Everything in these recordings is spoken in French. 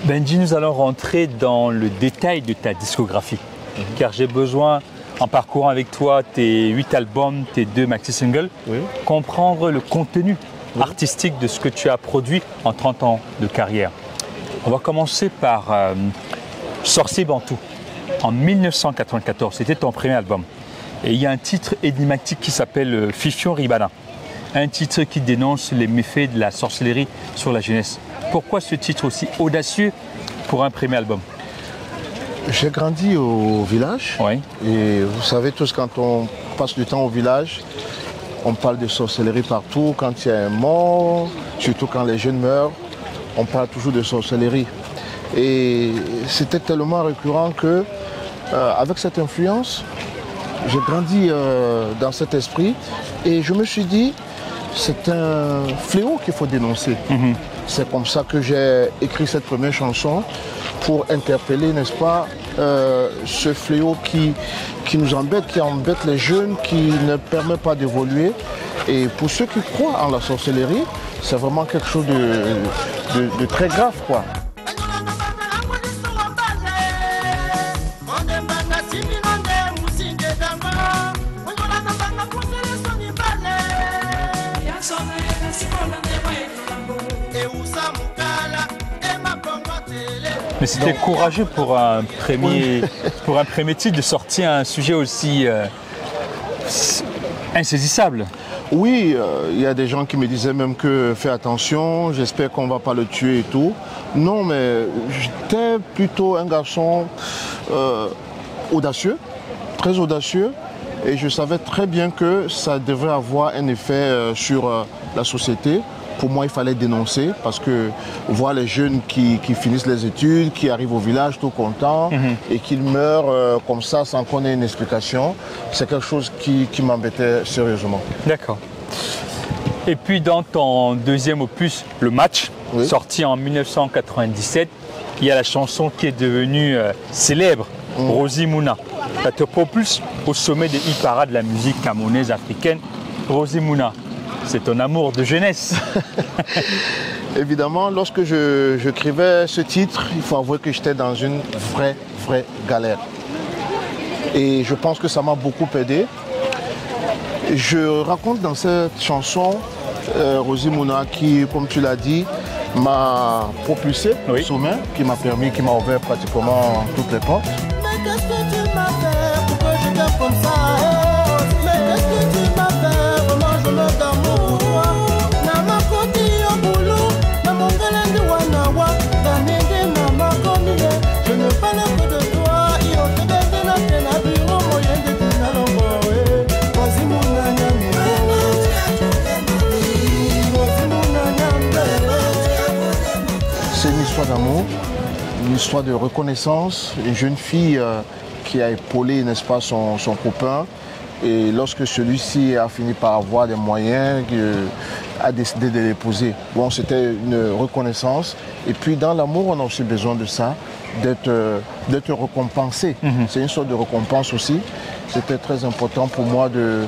Benji, nous allons rentrer dans le détail de ta discographie, car j'ai besoin, en parcourant avec toi tes 8 albums, tes 2 maxi-singles, comprendre le contenu artistique de ce que tu as produit en 30 ans de carrière. On va commencer par Sorcier Bantou. En 1994, c'était ton premier album. Et il y a un titre énigmatique qui s'appelle Fifion Ribana. Un titre qui dénonce les méfaits de la sorcellerie sur la jeunesse. Pourquoi ce titre aussi audacieux pour un premier album? J'ai grandi au village. Oui. Et vous savez tous, quand on passe du temps au village, on parle de sorcellerie partout. Quand il y a un mort, surtout quand les jeunes meurent, on parle toujours de sorcellerie. Et c'était tellement récurrent que, avec cette influence, j'ai grandi dans cet esprit. Et je me suis dit, c'est un fléau qu'il faut dénoncer. C'est comme ça que j'ai écrit cette première chanson pour interpeller, n'est-ce pas, ce fléau qui nous embête, qui embête les jeunes, qui ne permet pas d'évoluer. Et pour ceux qui croient en la sorcellerie, c'est vraiment quelque chose de très grave, quoi. Mais c'était courageux pour un premier titre de sortir un sujet aussi insaisissable. Oui, il y a des gens qui me disaient même que fais attention, j'espère qu'on ne va pas le tuer et tout. Non, mais j'étais plutôt un garçon audacieux, très audacieux, et je savais très bien que ça devrait avoir un effet sur la société. Pour moi, il fallait dénoncer parce que voir les jeunes qui finissent les études, qui arrivent au village tout contents et qu'ils meurent comme ça sans qu'on ait une explication, c'est quelque chose qui m'embêtait sérieusement. D'accord. Et puis dans ton deuxième opus, Le Match, sorti en 1997, il y a la chanson qui est devenue célèbre, Rosie Mouna. Ça te propulse au sommet des hit-parades de la musique camerounaise africaine. Rosie Mouna, c'est ton amour de jeunesse. Évidemment, lorsque j'écrivais ce titre, il faut avouer que j'étais dans une vraie galère. Et je pense que ça m'a beaucoup aidé. Je raconte dans cette chanson Rosie Mouna qui, comme tu l'as dit, m'a propulsé au sommet, qui m'a ouvert pratiquement toutes les portes. Mais qu'est-ce que tu m'as fait pour que je t'aime comme ça? Mais qu'est-ce que tu m'as fait? Vraiment, je me d'amour. Je ne parle que de toi. C'est une histoire d'amour, une histoire de reconnaissance. Une jeune fille qui a épaulé, n'est-ce pas, son copain. Et lorsque celui-ci a fini par avoir des moyens, a décidé de l'épouser. Bon, c'était une reconnaissance. Et puis dans l'amour, on a aussi besoin de ça, d'être récompensé. C'est une sorte de récompense aussi. C'était très important pour moi de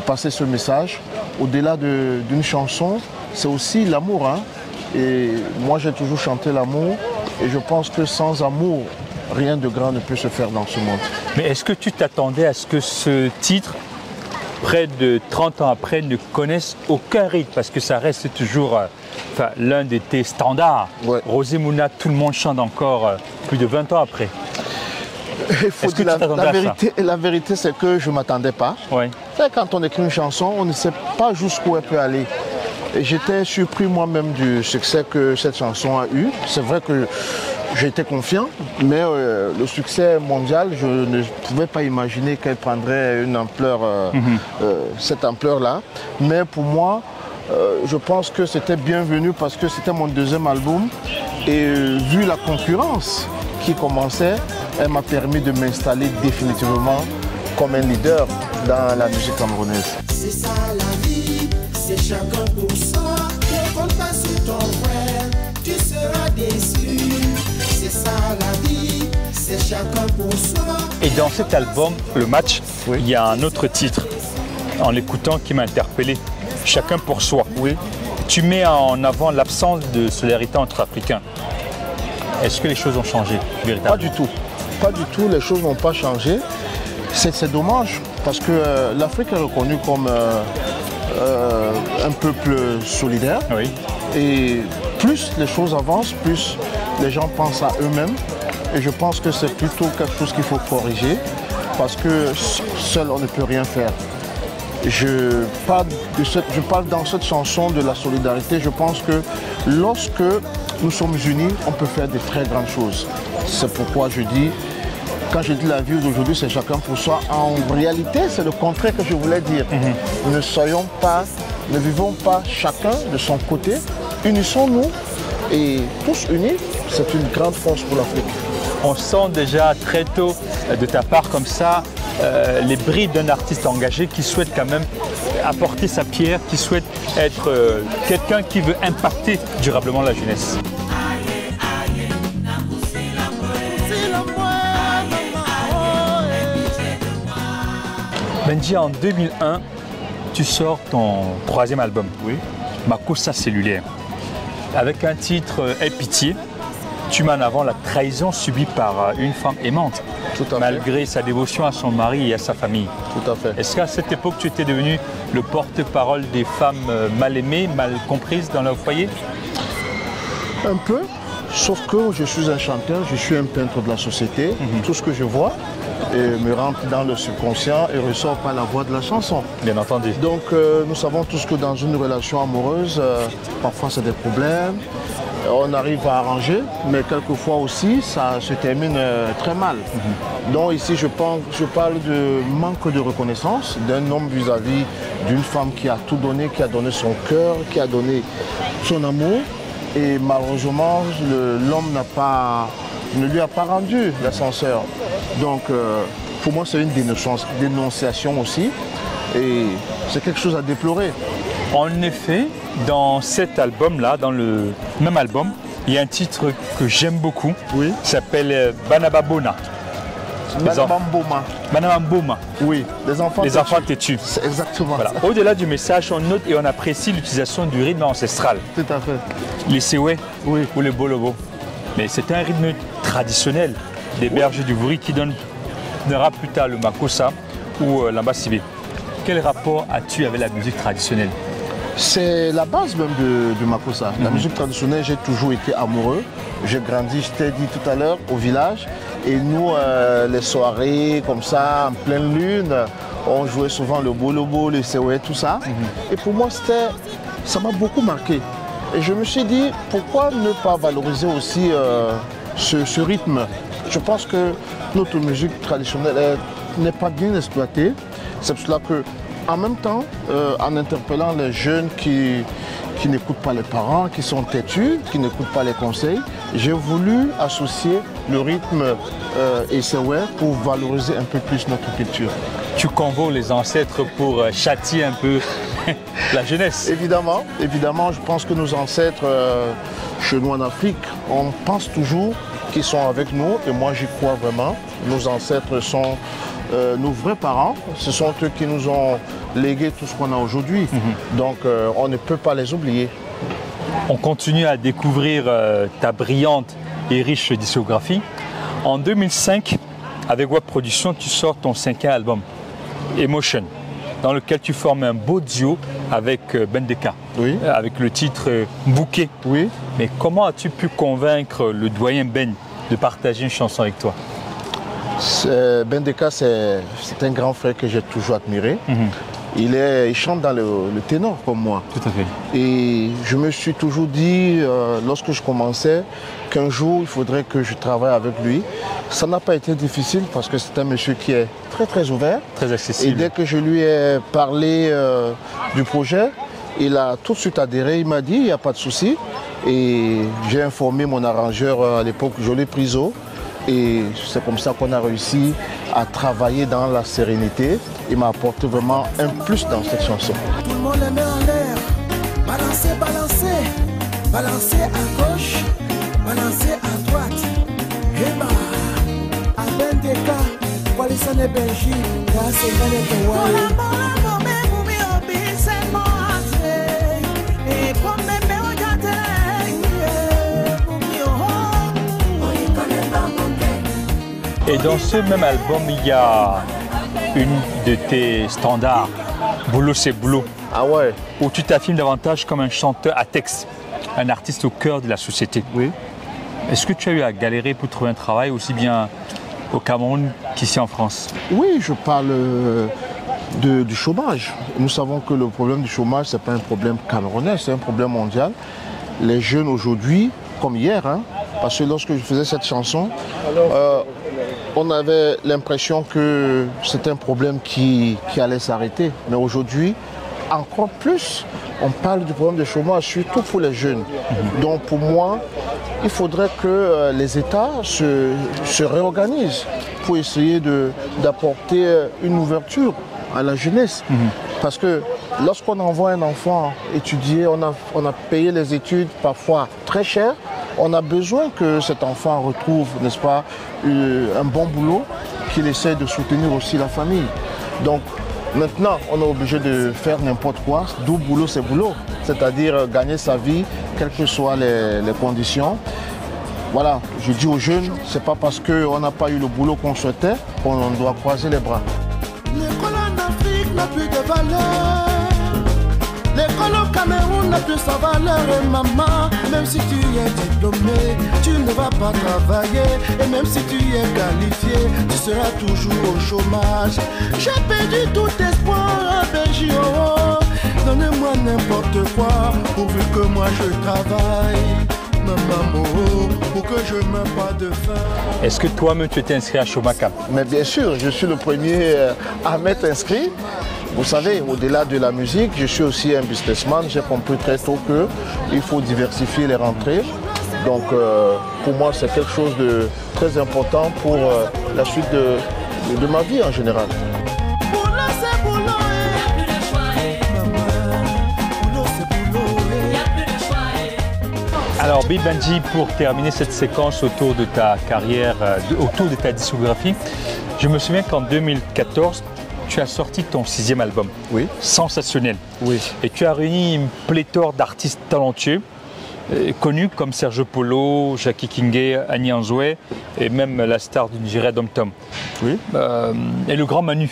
passer ce message. Au-delà d'une chanson, c'est aussi l'amour. Hein. Et moi, j'ai toujours chanté l'amour. Et je pense que sans amour, rien de grand ne peut se faire dans ce monde. Mais est-ce que tu t'attendais à ce que ce titre, près de 30 ans après, ne connaisse aucun rythme? Parce que ça reste toujours l'un de tes standards. Ouais. Rosie Mouna, tout le monde chante encore plus de 20 ans après. Il faut dire la vérité, c'est que je ne m'attendais pas. Ouais. Quand on écrit une chanson, on ne sait pas jusqu'où elle peut aller. Et j'étais surpris moi-même du succès que cette chanson a eu. C'est vrai que j'étais confiant, mais le succès mondial, je ne pouvais pas imaginer qu'elle prendrait une ampleur, cette ampleur-là. Mais pour moi, je pense que c'était bienvenu parce que c'était mon deuxième album. Et vu la concurrence qui commençait, elle m'a permis de m'installer définitivement comme un leader dans la musique camerounaise. C'est ça la vie, c'est chacun pour soi. Ne compte pas sur ton frère, tu seras déçu. C'est ça la vie, c'est chacun pour soi. Et dans cet album, Le Match, il y a un autre titre, en l'écoutant, qui m'a interpellé. Chacun pour soi. Oui. Tu mets en avant l'absence de solidarité entre Africains. Est-ce que les choses ont changé véritablement? Pas du tout. Pas du tout, les choses n'ont pas changé. C'est dommage parce que l'Afrique est reconnue comme un peuple solidaire. Oui. Et plus les choses avancent, plus les gens pensent à eux-mêmes. Et je pense que c'est plutôt quelque chose qu'il faut corriger parce que seul on ne peut rien faire. Je parle dans cette chanson de la solidarité. Je pense que lorsque nous sommes unis, on peut faire de très grandes choses. C'est pourquoi je dis, quand je dis la vie d'aujourd'hui, c'est chacun pour soi. En réalité, c'est le contraire que je voulais dire. Ne vivons pas chacun de son côté. Unissons-nous et tous unis, c'est une grande force pour l'Afrique. On sent déjà très tôt de ta part comme ça les brides d'un artiste engagé qui souhaite quand même apporter sa pierre, qui souhaite être quelqu'un qui veut impacter durablement la jeunesse. Benji, en 2001, tu sors ton 3e album, Oui. Makossa cellulaire, avec un titre Aie pitié. Tu mets en avant la trahison subie par une femme aimante, Tout à fait. malgré sa dévotion à son mari et à sa famille. Tout à fait. Est-ce qu'à cette époque, tu étais devenu le porte-parole des femmes mal aimées, mal comprises dans leur foyer? Un peu, sauf que je suis un chanteur, je suis un peintre de la société. Tout ce que je vois me rentre dans le subconscient et ressort par la voix de la chanson. Bien entendu. Donc nous savons tous que dans une relation amoureuse, parfois c'est des problèmes. On arrive à arranger, mais quelquefois aussi ça se termine très mal. Donc ici je parle de manque de reconnaissance d'un homme vis-à-vis d'une femme qui a tout donné, qui a donné son cœur, qui a donné son amour. Et malheureusement, l'homme ne lui a pas rendu l'ascenseur. Donc pour moi c'est une dénonciation aussi et c'est quelque chose à déplorer. En effet, dans cet album-là, dans le même album, il y a un titre que j'aime beaucoup, Oui. qui s'appelle Banababona. Banabamboma. Banabamboma, Oui, les enfants têtus. C'est exactement Voilà. ça. Au-delà du message, on note et on apprécie l'utilisation du rythme ancestral, Tout à fait. les sewe Oui. ou les bolobo. Mais c'est un rythme traditionnel des bergers du Vouri qui donnera plus tard le Makossa ou l'Ambasibé. Quel rapport as-tu avec la musique traditionnelle? C'est la base même de Makossa. La musique traditionnelle, j'ai toujours été amoureux. J'ai grandi, je t'ai dit tout à l'heure, au village. Et nous, les soirées comme ça, en pleine lune, on jouait souvent le bolobo, le sewe, tout ça. Et pour moi, ça m'a beaucoup marqué. Et je me suis dit, pourquoi ne pas valoriser aussi ce rythme? Je pense que notre musique traditionnelle n'est pas bien exploitée. C'est pour cela que, en même temps, en interpellant les jeunes qui n'écoutent pas les parents, qui sont têtus, qui n'écoutent pas les conseils, j'ai voulu associer le rythme et sewe pour valoriser un peu plus notre culture. Tu convoques les ancêtres pour châtier un peu la jeunesse. Évidemment, je pense que nos ancêtres, chez nous en Afrique, on pense toujours qu'ils sont avec nous et moi j'y crois vraiment. Nos ancêtres sont nos vrais parents, ce sont eux qui nous ont légué tout ce qu'on a aujourd'hui. Donc on ne peut pas les oublier. On continue à découvrir ta brillante et riche discographie. En 2005, avec Web Production, tu sors ton 5e album, Emotion, dans lequel tu formes un beau duo avec Bendeka, Oui. avec le titre Bouquet. Oui. Mais comment as-tu pu convaincre le doyen Ben de partager une chanson avec toi? Bendeka, c'est un grand frère que j'ai toujours admiré. Il chante dans le ténor comme moi. Tout à fait. Et je me suis toujours dit, lorsque je commençais, qu'un jour, il faudrait que je travaille avec lui. Ça n'a pas été difficile parce que c'est un monsieur qui est très très ouvert. Très Et accessible. dès que je lui ai parlé du projet, il a tout de suite adhéré. Il m'a dit, il n'y a pas de souci. Et j'ai informé mon arrangeur à l'époque, Jolie Priso. Et c'est comme ça qu'on a réussi à travailler dans la sérénité. Il m'a apporté vraiment un plus dans cette chanson. Tout le monde les met en l'air. Balancez, balancez. Balancez à gauche. Balancez à droite. Et bah, à Bendeka, Walisson et Benji, là c'est bien les Kouaï. Et dans ce même album, il y a une de tes standards, Boulot c'est boulot. Ah ouais. Où tu t'affirmes davantage comme un chanteur à texte, un artiste au cœur de la société. Oui. Est-ce que tu as eu à galérer pour trouver un travail aussi bien au Cameroun qu'ici en France? Oui, je parle du chômage. Nous savons que le problème du chômage, ce n'est pas un problème camerounais, c'est un problème mondial. Les jeunes aujourd'hui, comme hier, hein, parce que lorsque je faisais cette chanson, on avait l'impression que c'était un problème qui allait s'arrêter. Mais aujourd'hui, encore plus, on parle du problème du chômage, surtout pour les jeunes. Donc pour moi, il faudrait que les États se réorganisent pour essayer d'apporter une ouverture à la jeunesse. Parce que lorsqu'on envoie un enfant étudier, on a payé les études parfois très cher, on a besoin que cet enfant retrouve, n'est-ce pas, un bon boulot, qu'il essaie de soutenir aussi la famille. Donc maintenant, on est obligé de faire n'importe quoi, d'où boulot c'est boulot, c'est-à-dire gagner sa vie, quelles que soient les conditions. Voilà, je dis aux jeunes, c'est pas parce qu'on n'a pas eu le boulot qu'on souhaitait qu'on doit croiser les bras. L'école en Afrique n'a plus de valeur. L'école au Cameroun n'a plus sa valeur. Et maman, même si tu es diplômé, tu ne vas pas travailler. Et même si tu es qualifié, tu seras toujours au chômage. J'ai perdu tout espoir à Belgique. Donnez-moi n'importe quoi, pourvu que moi je travaille. Maman, pour que je ne meurs pas de faim. Est-ce que toi-même tu étais inscrit à Chomaka? Mais bien sûr, je suis le premier à m'être inscrit. Vous savez, au-delà de la musique, je suis aussi un businessman. J'ai compris très tôt qu'il faut diversifier les rentrées. Donc pour moi, c'est quelque chose de très important pour la suite de ma vie en général. Alors Bill Bandji, pour terminer cette séquence autour de ta carrière, autour de ta discographie, je me souviens qu'en 2014, tu as sorti ton 6e album, Oui. Sensationnel. Oui. Et tu as réuni une pléthore d'artistes talentueux, connus comme Serge Polo, Jackie Kingé, Annie Anzoué et même la star du Nigeria Dom Tom. Oui. Et le grand Manu.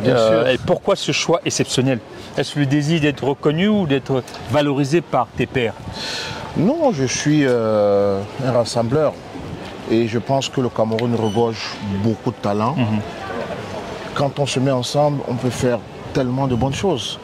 Bien sûr. Et pourquoi ce choix exceptionnel? Est-ce le désir d'être reconnu ou d'être valorisé par tes pairs? Non, je suis un rassembleur et je pense que le Cameroun regorge beaucoup de talent. Quand on se met ensemble, on peut faire tellement de bonnes choses.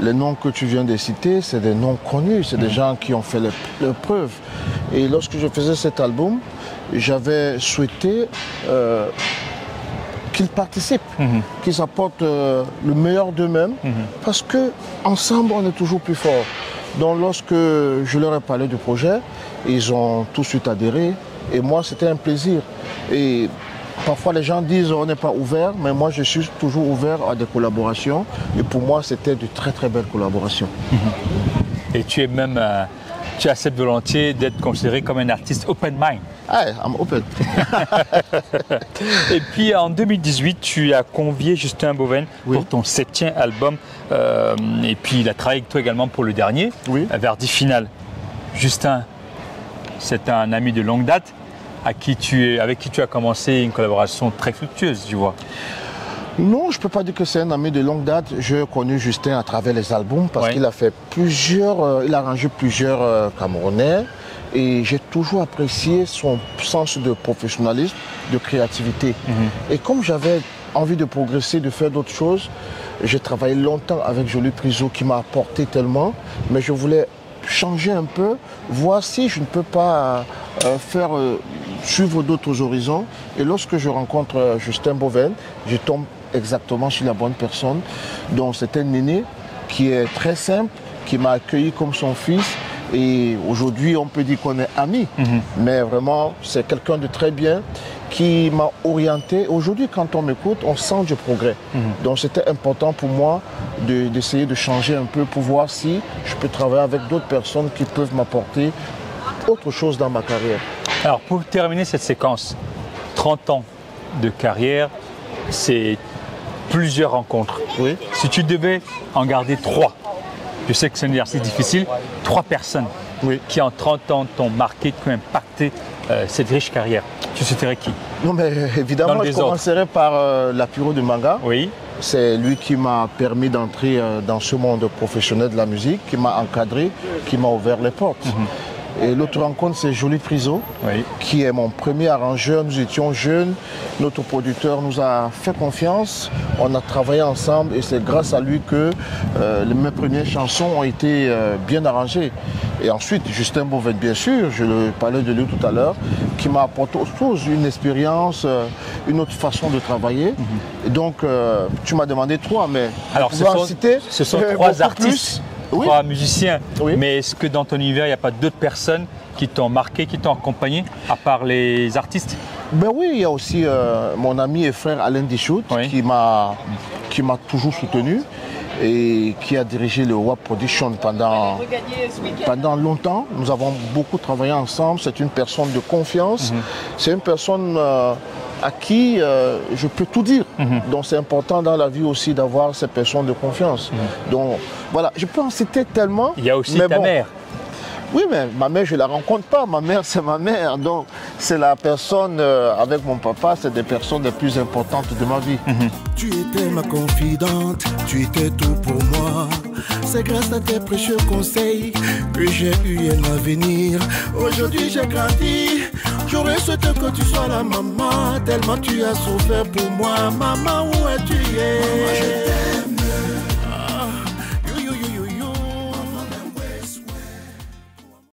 Les noms que tu viens de citer, c'est des noms connus, c'est des gens qui ont fait leurs preuves. Et lorsque je faisais cet album, j'avais souhaité qu'ils participent, qu'ils apportent le meilleur d'eux-mêmes, parce qu'ensemble, on est toujours plus fort. Donc lorsque je leur ai parlé du projet, ils ont tout de suite adhéré. Et moi, c'était un plaisir. Et parfois, les gens disent on n'est pas ouvert, mais moi, je suis toujours ouvert à des collaborations. Et pour moi, c'était de très, très belles collaborations. Et tu es même, tu acceptes volontiers d'être considéré comme un artiste open mind. Ah, I'm open. Et puis en 2018, tu as convié Justin Boven pour ton 7e album. Et puis il a travaillé avec toi également pour le dernier, Verdi Final. Justin, c'est un ami de longue date avec qui tu as commencé une collaboration très fructueuse, tu vois. Non, je ne peux pas dire que c'est un ami de longue date. J'ai connu Justin à travers les albums parce qu'il a fait il a arrangé plusieurs Camerounais. Et j'ai toujours apprécié son sens de professionnalisme, de créativité. Et comme j'avais envie de progresser, de faire d'autres choses, j'ai travaillé longtemps avec Jolie Priso qui m'a apporté tellement, mais je voulais changer un peu, voir si je ne peux pas suivre d'autres horizons. Et lorsque je rencontre Justin Boven, je tombe exactement sur la bonne personne. Donc c'est un néné qui est très simple, qui m'a accueilli comme son fils. Et aujourd'hui, on peut dire qu'on est amis, mais vraiment, c'est quelqu'un de très bien qui m'a orienté. Aujourd'hui, quand on m'écoute, on sent du progrès. Donc, c'était important pour moi d'essayer de changer un peu pour voir si je peux travailler avec d'autres personnes qui peuvent m'apporter autre chose dans ma carrière. Alors, pour terminer cette séquence, 30 ans de carrière, c'est plusieurs rencontres. Oui. Si tu devais en garder 3, je sais que c'est un exercice difficile, 3 personnes qui en 30 ans t'ont marqué, t'ont impacté cette riche carrière, tu citerais qui? Non, mais évidemment, je commencerai par l'Apiro de Manga. Oui. C'est lui qui m'a permis d'entrer dans ce monde professionnel de la musique, qui m'a encadré, qui m'a ouvert les portes. Et l'autre rencontre, c'est Jolie Priso, qui est mon premier arrangeur. Nous étions jeunes, notre producteur nous a fait confiance, on a travaillé ensemble et c'est grâce à lui que mes premières chansons ont été bien arrangées. Et ensuite, Justin Beauvais, bien sûr, je le parlais de lui tout à l'heure, qui m'a apporté une expérience, une autre façon de travailler. Et donc, tu m'as demandé 3, mais alors ce sont 3 artistes. Oui. 3 musiciens, oui. Mais est-ce que dans ton univers, il n'y a pas d'autres personnes qui t'ont marqué, qui t'ont accompagné, à part les artistes? Ben oui, il y a aussi mon ami et frère Alain Dichout, qui m'a toujours soutenu et qui a dirigé le WAP Production pendant longtemps. Nous avons beaucoup travaillé ensemble, c'est une personne de confiance, c'est une personne à qui je peux tout dire. Donc c'est important dans la vie aussi d'avoir ces personnes de confiance. Donc voilà, je peux en citer tellement. Il y a aussi ta mère. Oui, mais ma mère, je ne la rencontre pas. Ma mère, c'est ma mère. Donc c'est la personne, avec mon papa, c'est des personnes les plus importantes de ma vie. Tu étais ma confidente, tu étais tout pour moi. C'est grâce à tes précieux conseils que j'ai eu un avenir. Aujourd'hui j'ai grandi, j'aurais souhaité que tu sois la maman. Tellement tu as souffert pour moi. Maman, où es-tu? Maman, je t'aime.